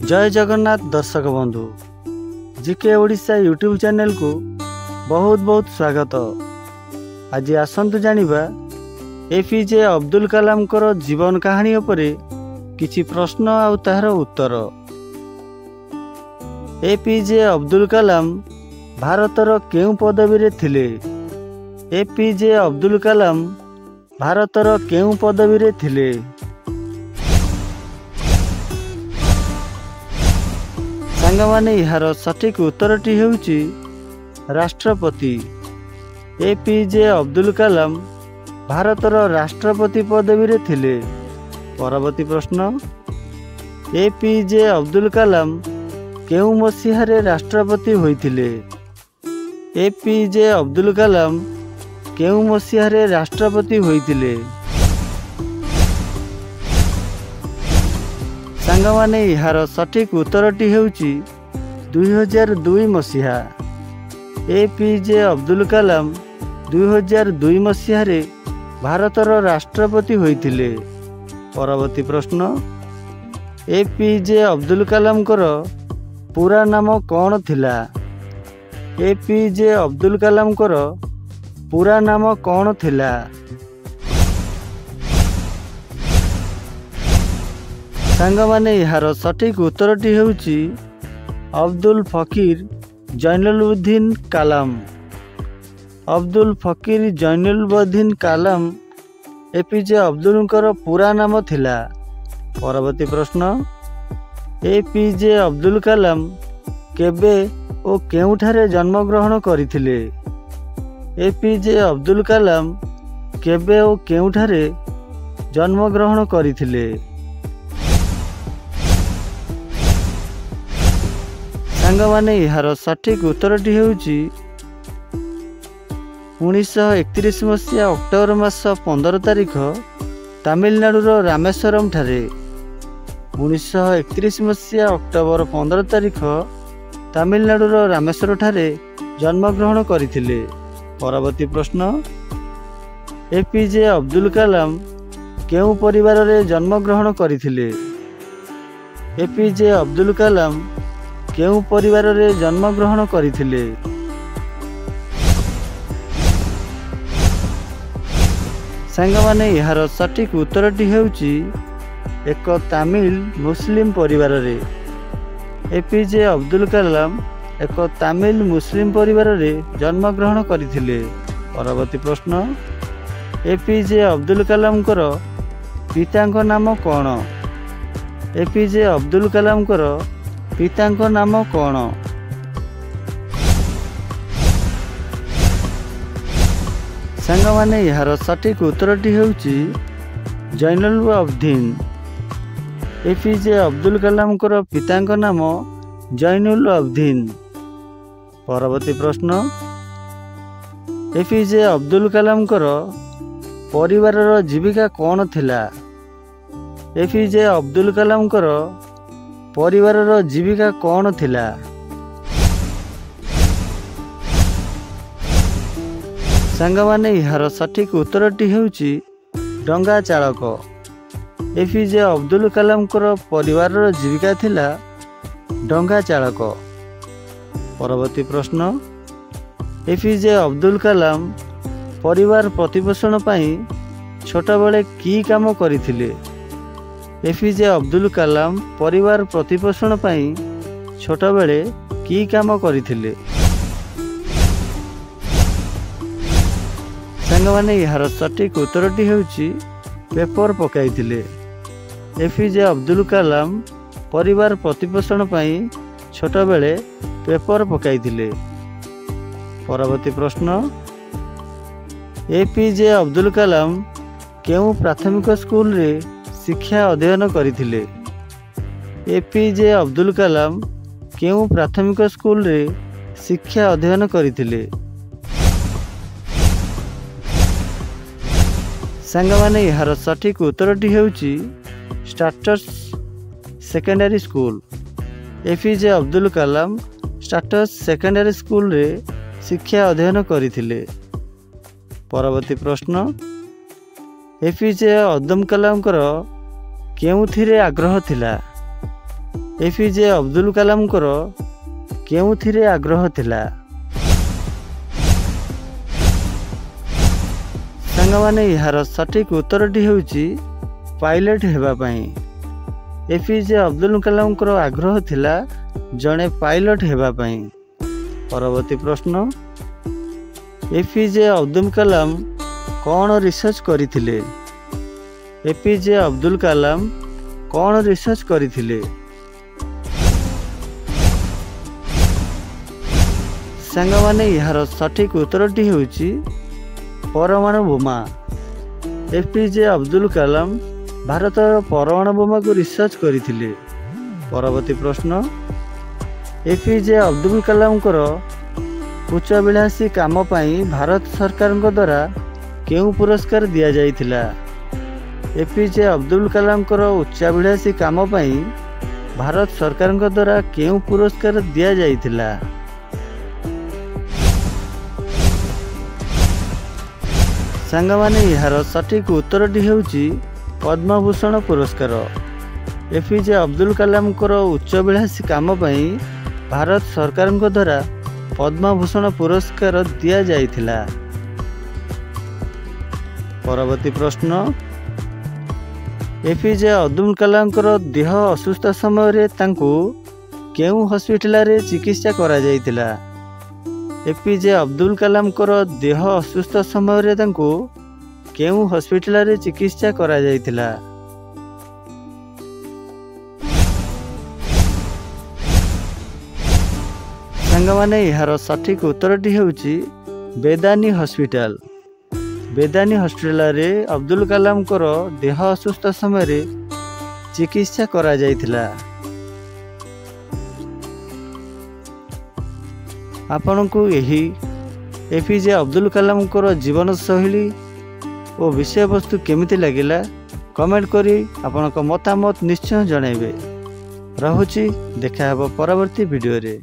जय जगन्नाथ दर्शक बंधु जीके ओडिशा यूट्यूब चैनल को बहुत बहुत स्वागत। आज आसंतु जानिबा एपीजे अब्दुल कलाम कर जीवन कहानी उपरे किछि प्रश्न आउ तार उत्तर। एपीजे अब्दुल कलाम भारतर केउ पदवी रे थिले? एपीजे अब्दुल कलाम भारतर केउ पदवी रे थिले? सांगमाने यार सठिक उत्तरटी हेउची राष्ट्रपति। एपीजे अब्दुल कलाम भारतर राष्ट्रपति पदवी रे थिले। परवर्ती प्रश्न, एपीजे अब्दुल कलाम केउ मसीहारे राष्ट्रपति होइथिले? एपीजे अब्दुल कलाम केउ मसीहारे राष्ट्रपति होइथिले? सांगमाने यार सठिक उत्तरटी हेउची 2002 मसीहा। एपीजे अब्दुल कलाम 2002 मसीहारे भारतर राष्ट्रपति होइथिले। परवर्ती प्रश्न, एपीजे अब्दुल कलाम कर पूरा नाम कौन थिला? एपीजे अब्दुल कलाम कर पूरा नाम कौन थिला? सांगमाने यार सठिक उत्तरटी हेउची अब्दुल फकीर जैनुलब्दीन कलाम। अब्दुल फकीर जैनुलब्दीन कलाम एपीजे अब्दुल कर पूरा नाम थिला। परवर्ती प्रश्न, एपीजे अब्दुल कलाम केबे ओ केउठारे जन्म ग्रहण करिथिले? एपीजे अब्दुल कलाम केबे ओ केउठारे जन्म ग्रहण करिथिले? सांगमाने यार सठिक उत्तरटी हेउची 1931 मसीहा अक्टोबर मास 15 तारिख तमिलनाडुर रामेश्वरम ठारे। 1931 मसीहा अक्टोबर 15 तारिख तमिलनाडुर रामेश्वर ठारे जन्मग्रहण करथिले। परवर्ती प्रश्न, एपीजे अब्दुल कलाम केउ परिवार रे जन्मग्रहण करथिले? एपीजे अब्दुल कलाम केउ परिवार रे जन्मग्रहण करथिले? सांगमाने यार सठिक उत्तरटी हेउची एक तमिल मुस्लिम परिवार रे। एपीजे अब्दुल कलाम एक तमिल मुस्लिम परिवार रे जन्मग्रहण करथिले। परवर्ती प्रश्न, एपीजे अब्दुल कलाम कर पितांक नाम कौन? एपीजे अब्दुल कलाम कर पितांक नाम कौन? सांगमाने यार सठिक उत्तरटी हेउची जैनुलब्दीन। एपीजे अब्दुल कलाम कर पितांक नाम जैनुलब्दीन। परवर्ती प्रश्न, एपीजे अब्दुल कलाम कर परिवारर जीविका कौन थिला? एपीजे अब्दुल कलाम कर परिवारर जीविका कौन थिला? सांगमाने यार सठिक उत्तरटी हेउची डंगा चालक। एपीजे अब्दुल कलाम कर परिवारर जीविका थिला डंगा चालक। परवर्ती प्रश्न, एपीजे अब्दुल कलाम परिवार प्रतिपोषण पई छोट बेले की काम करथिले? एपीजे अब्दुल कलाम परिवार प्रतिपोषण पई छोट बेले की काम करथिले? सांगमाने यार सठिक उत्तरटी हेउची पेपर पकाइथिले। एपीजे अब्दुल कलाम परिवार प्रतिपोषण पई छोट बेले पेपर पकाइथिले। परवर्ती प्रश्न, एपीजे अब्दुल कलाम केउ प्राथमिक स्कूल रे शिक्षा अध्ययन करथिले? एपीजे अब्दुल कलाम केउ प्राथमिक स्कूल रे शिक्षा अध्ययन करथिले? सांगमाने यार सठिक उत्तरटी हेउची starts secondary school. APJ Abdul Kalam starts secondary school रे शिक्षा अध्ययन करथिले। परवर्ती प्रश्न, एपीजे अब्दुल कलाम कर केउथिरे आग्रह थिला? एपीजे अब्दुल कलामଙ୍କର केउथिरे आग्रह थिला? सांगमाने यार सठिक उत्तरटी हेउची पायलट हेबा पई। एपीजे अब्दुल कलामଙ୍କର आग्रह थिला जणे पायलट हेबा पई। परवर्ती प्रश्न, एपीजे अब्दुल कलाम कौन रिसर्च करथिले? एपीजे अब्दुल कलाम कौन रिसर्च करथिले? सांगमाने यार सठिक उत्तरटी हेउची परमाणु बोमा। एपीजे अब्दुल कलाम भारतर परमाणु बोमा को रिसर्च करथिले। परवर्ती प्रश्न, एपीजे अब्दुल कलामଙ୍କର उच्चाभिलाषी काम पाई भारत सरकार द्वारा केउ पुरस्कार दिया जाइथिला? एपीजे अब्दुल कलामଙ୍କର उच्चाभिलाषी काम पाई भारत सरकार द्वारा केउ पुरस्कार दिया जाइथिला? सांगमाने यार सठिक उत्तरटी हेउची पद्मभूषण पुरस्कार। एपीजे अब्दुल कलामଙ୍କର उच्चाभिलाषी काम पाई भारत सरकार द्वारा पद्मभूषण पुरस्कार दिया जाइथिला। परवर्ती प्रश्न, एपीजे अब्दुल कलामଙ୍କର देह असुस्थ समय रे तांकु केउ हॉस्पिटल रे चिकित्सा करा जाइथिला? एपीजे अब्दुल कलामଙ୍କର देह असुस्थ समय रे तांकु केउ हॉस्पिटल रे चिकित्सा करा जाइथिला? सांगमाने यार सठिक उत्तरटी हेउची बेदानी हॉस्पिटल। बेदानी हॉस्पिटल रे अब्दुल कलामଙ୍କର देह असुस्थ समय रे चिकित्सा करा जाइथिला। आपनकु एही एपीजे अब्दुल कलामଙ୍କର जीवन शैली और विषय वस्तु केमिति लागिला कमेंट करी आपनक मतामत निश्चय जणाइबे। रहुची, देखा हबो परवर्ती वीडियो रे।